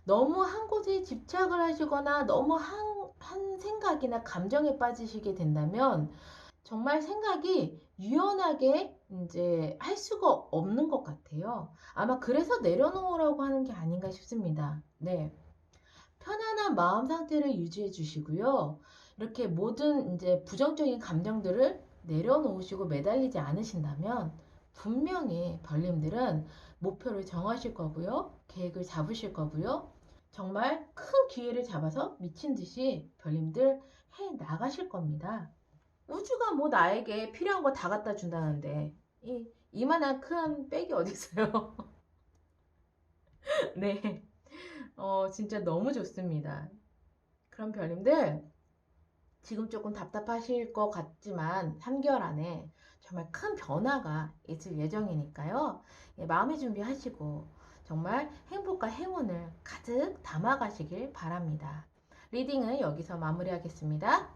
너무 한 곳에 집착을 하시거나 너무 한 생각이나 감정에 빠지시게 된다면 정말 생각이 유연하게 이제 할 수가 없는 것 같아요. 아마 그래서 내려놓으라고 하는 게 아닌가 싶습니다. 네. 편안한 마음 상태를 유지해 주시고요. 이렇게 모든 이제 부정적인 감정들을 내려놓으시고 매달리지 않으신다면 분명히 별님들은 목표를 정하실 거고요. 계획을 잡으실 거고요. 정말 큰 기회를 잡아서 미친 듯이 별님들 해 나가실 겁니다. 우주가 뭐 나에게 필요한 거 다 갖다 준다는데 이만한 큰 백이 어디 있어요? 네. 진짜 너무 좋습니다. 그럼 별님들 지금 조금 답답하실 것 같지만 3개월 안에 정말 큰 변화가 있을 예정이니까요. 예, 마음의 준비하시고 정말 행복과 행운을 가득 담아가시길 바랍니다. 리딩은 여기서 마무리하겠습니다.